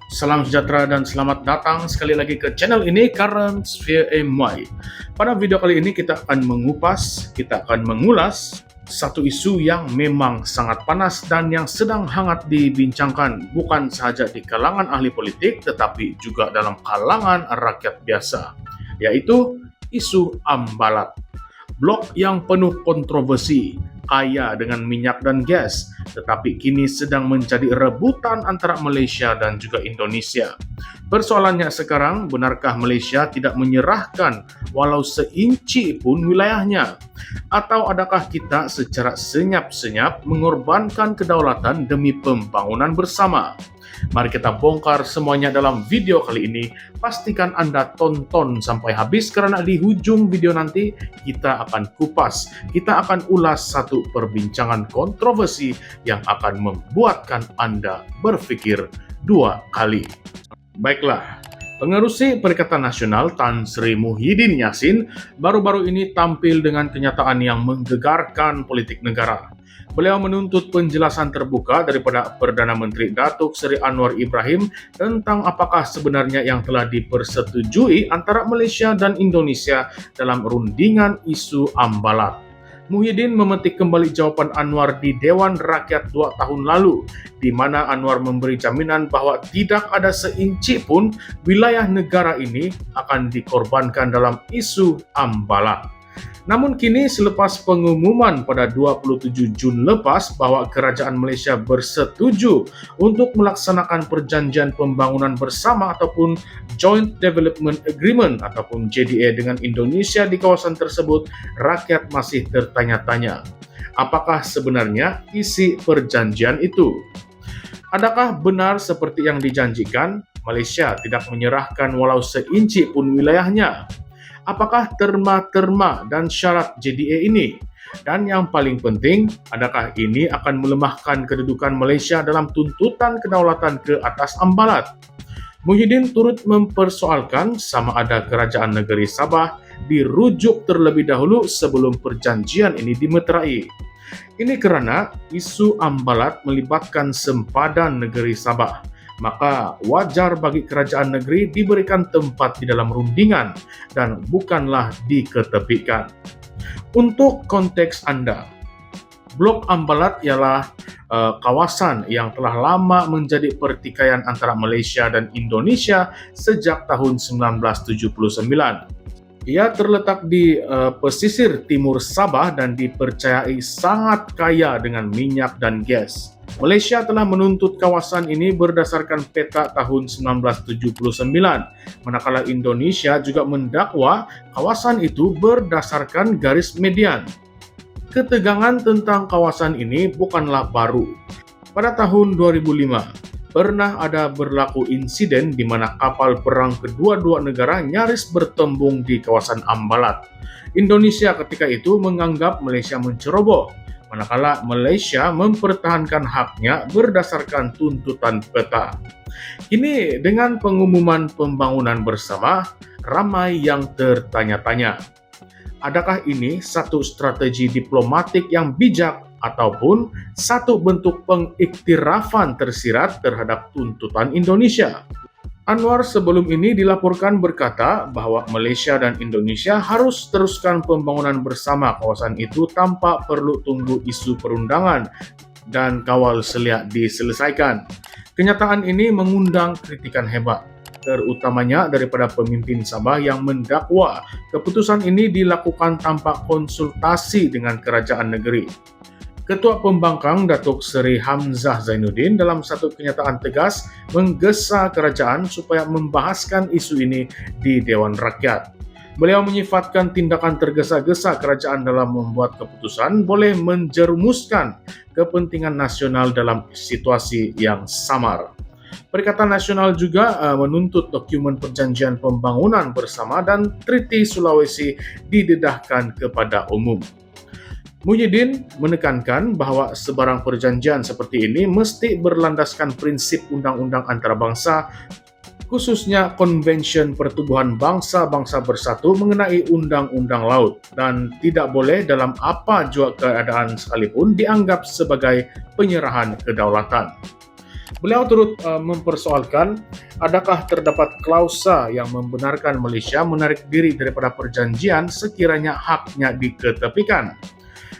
Salam sejahtera dan selamat datang sekali lagi ke channel ini, Current Sphere MY. Pada video kali ini kita akan mengulas satu isu yang memang sangat panas dan yang sedang hangat dibincangkan bukan sahaja di kalangan ahli politik tetapi juga dalam kalangan rakyat biasa, yaitu isu Ambalat. Blok yang penuh kontroversi, kaya dengan minyak dan gas, tetapi kini sedang menjadi rebutan antara Malaysia dan juga Indonesia. Persoalannya sekarang, benarkah Malaysia tidak menyerahkan walau seinci pun wilayahnya? Atau adakah kita secara senyap-senyap mengorbankan kedaulatan demi pembangunan bersama? Mari kita bongkar semuanya dalam video kali ini. Pastikan Anda tonton sampai habis karena di ujung video nanti kita akan kupas, kita akan ulas satu perbincangan kontroversi yang akan membuatkan Anda berpikir dua kali. Baiklah, Pengerusi Perikatan Nasional Tan Sri Muhyiddin Yassin baru-baru ini tampil dengan kenyataan yang menggegarkan politik negara. Beliau menuntut penjelasan terbuka daripada Perdana Menteri Datuk Seri Anwar Ibrahim tentang apakah sebenarnya yang telah dipersetujui antara Malaysia dan Indonesia dalam rundingan isu Ambalat. Muhyiddin memetik kembali jawaban Anwar di Dewan Rakyat 2 tahun lalu, di mana Anwar memberi jaminan bahwa tidak ada seinci pun wilayah negara ini akan dikorbankan dalam isu Ambalat. Namun kini selepas pengumuman pada 27 Jun lepas bahwa kerajaan Malaysia bersetuju untuk melaksanakan perjanjian pembangunan bersama ataupun Joint Development Agreement ataupun JDA dengan Indonesia di kawasan tersebut, rakyat masih tertanya-tanya, apakah sebenarnya isi perjanjian itu? Adakah benar seperti yang dijanjikan, Malaysia tidak menyerahkan walau seinci pun wilayahnya? Apakah terma-terma dan syarat JDA ini? Dan yang paling penting, adakah ini akan melemahkan kedudukan Malaysia dalam tuntutan kedaulatan ke atas Ambalat? Muhyiddin turut mempersoalkan sama ada kerajaan negeri Sabah dirujuk terlebih dahulu sebelum perjanjian ini dimeterai. Ini kerana isu Ambalat melibatkan sempadan negeri Sabah. Maka wajar bagi kerajaan negeri diberikan tempat di dalam rundingan dan bukanlah diketepikan. Untuk konteks Anda, Blok Ambalat ialah kawasan yang telah lama menjadi pertikaian antara Malaysia dan Indonesia sejak tahun 1979. Ia terletak di pesisir timur Sabah dan dipercayai sangat kaya dengan minyak dan gas. Malaysia telah menuntut kawasan ini berdasarkan peta tahun 1979, manakala Indonesia juga mendakwa kawasan itu berdasarkan garis median. Ketegangan tentang kawasan ini bukanlah baru. Pada tahun 2005, pernah ada berlaku insiden di mana kapal perang kedua-dua negara nyaris bertembung di kawasan Ambalat. Indonesia ketika itu menganggap Malaysia menceroboh, manakala Malaysia mempertahankan haknya berdasarkan tuntutan peta. Kini dengan pengumuman pembangunan bersama, ramai yang tertanya-tanya. Adakah ini satu strategi diplomatik yang bijak ataupun satu bentuk pengiktirafan tersirat terhadap tuntutan Indonesia? Anwar sebelum ini dilaporkan berkata bahwa Malaysia dan Indonesia harus teruskan pembangunan bersama kawasan itu tanpa perlu tunggu isu perundangan dan kawal selia diselesaikan. Kenyataan ini mengundang kritikan hebat, terutamanya daripada pemimpin Sabah yang mendakwa keputusan ini dilakukan tanpa konsultasi dengan kerajaan negeri. Ketua Pembangkang Datuk Seri Hamzah Zainuddin dalam satu kenyataan tegas menggesa kerajaan supaya membahaskan isu ini di Dewan Rakyat. Beliau menyifatkan tindakan tergesa-gesa kerajaan dalam membuat keputusan boleh menjerumuskan kepentingan nasional dalam situasi yang samar. Perikatan Nasional juga menuntut dokumen perjanjian pembangunan bersama dan Treaty Sulawesi didedahkan kepada umum. Muhyiddin menekankan bahwa sebarang perjanjian seperti ini mesti berlandaskan prinsip undang-undang antarabangsa, khususnya Konvensyen Pertubuhan Bangsa-Bangsa Bersatu mengenai Undang-Undang Laut, dan tidak boleh dalam apa jua keadaan sekalipun dianggap sebagai penyerahan kedaulatan. Beliau turut mempersoalkan, adakah terdapat klausa yang membenarkan Malaysia menarik diri daripada perjanjian sekiranya haknya diketepikan?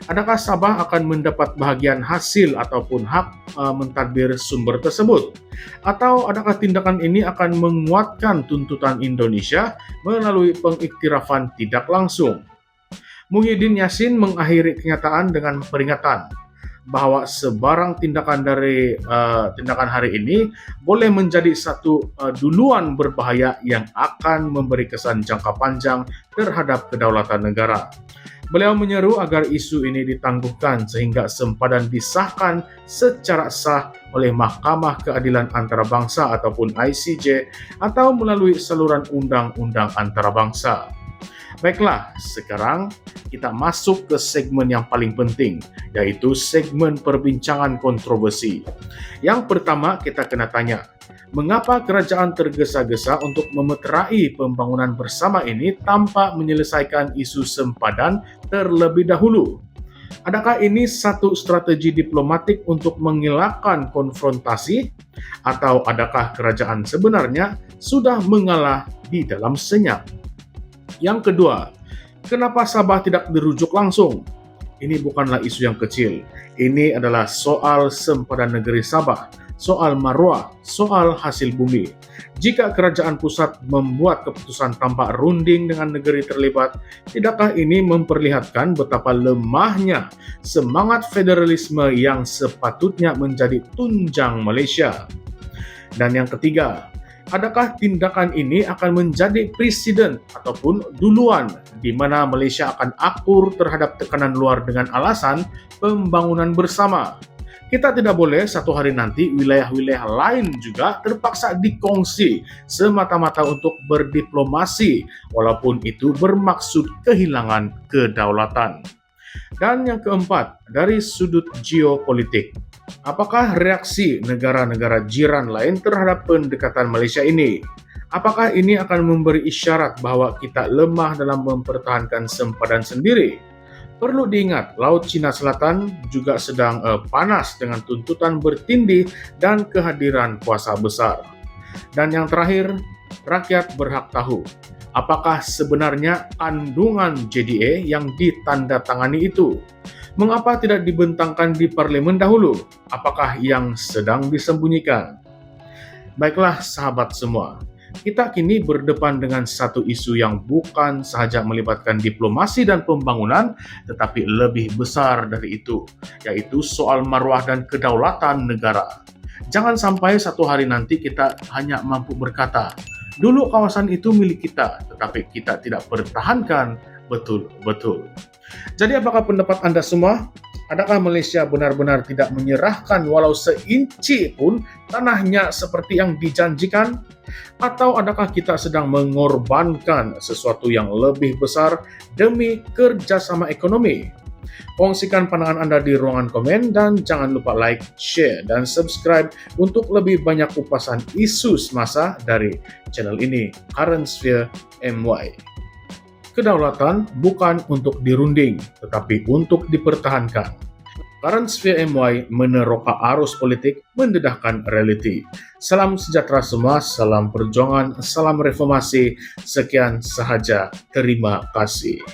Adakah Sabah akan mendapat bahagian hasil ataupun hak mentadbir sumber tersebut? Atau adakah tindakan ini akan menguatkan tuntutan Indonesia melalui pengiktirafan tidak langsung? Muhyiddin Yassin mengakhiri kenyataan dengan peringatan bahwa sebarang tindakan dari tindakan hari ini boleh menjadi satu duluan berbahaya yang akan memberi kesan jangka panjang terhadap kedaulatan negara. Beliau menyeru agar isu ini ditangguhkan sehingga sempadan disahkan secara sah oleh Mahkamah Keadilan Antarabangsa ataupun ICJ atau melalui saluran undang-undang antarabangsa. Baiklah, sekarang kita masuk ke segmen yang paling penting, yaitu segmen perbincangan kontroversi. Yang pertama kita kena tanya, mengapa kerajaan tergesa-gesa untuk memeterai pembangunan bersama ini tanpa menyelesaikan isu sempadan terlebih dahulu? Adakah ini satu strategi diplomatik untuk mengelakkan konfrontasi? Atau adakah kerajaan sebenarnya sudah mengalah di dalam senyap? Yang kedua, kenapa Sabah tidak dirujuk langsung? Ini bukanlah isu yang kecil. Ini adalah soal sempadan negeri Sabah, soal maruah, soal hasil bumi. Jika kerajaan pusat membuat keputusan tanpa runding dengan negeri terlibat, tidakkah ini memperlihatkan betapa lemahnya semangat federalisme yang sepatutnya menjadi tunjang Malaysia? Dan yang ketiga, adakah tindakan ini akan menjadi presiden ataupun duluan di mana Malaysia akan akur terhadap tekanan luar dengan alasan pembangunan bersama? Kita tidak boleh satu hari nanti wilayah-wilayah lain juga terpaksa dikongsi semata-mata untuk berdiplomasi, walaupun itu bermaksud kehilangan kedaulatan. Dan yang keempat, dari sudut geopolitik, apakah reaksi negara-negara jiran lain terhadap pendekatan Malaysia ini? Apakah ini akan memberi isyarat bahwa kita lemah dalam mempertahankan sempadan sendiri? Perlu diingat, Laut Cina Selatan juga sedang panas dengan tuntutan bertindih dan kehadiran kuasa besar. Dan yang terakhir, rakyat berhak tahu, apakah sebenarnya kandungan JDA yang ditandatangani itu? Mengapa tidak dibentangkan di parlemen dahulu? Apakah yang sedang disembunyikan? Baiklah sahabat semua, kita kini berdepan dengan satu isu yang bukan sahaja melibatkan diplomasi dan pembangunan, tetapi lebih besar dari itu, yaitu soal maruah dan kedaulatan negara. Jangan sampai satu hari nanti kita hanya mampu berkata, dulu kawasan itu milik kita, tetapi kita tidak pertahankan betul-betul. Jadi apakah pendapat Anda semua? Adakah Malaysia benar-benar tidak menyerahkan walau seinci pun tanahnya seperti yang dijanjikan? Atau adakah kita sedang mengorbankan sesuatu yang lebih besar demi kerjasama ekonomi? Kongsikan pandangan Anda di ruangan komen dan jangan lupa like, share, dan subscribe untuk lebih banyak kupasan isu semasa dari channel ini, Current Sphere MY. Kedaulatan bukan untuk dirunding, tetapi untuk dipertahankan. Current Sphere MY meneroka arus politik, mendedahkan reality. Salam sejahtera semua, salam perjuangan, salam reformasi. Sekian sahaja, terima kasih.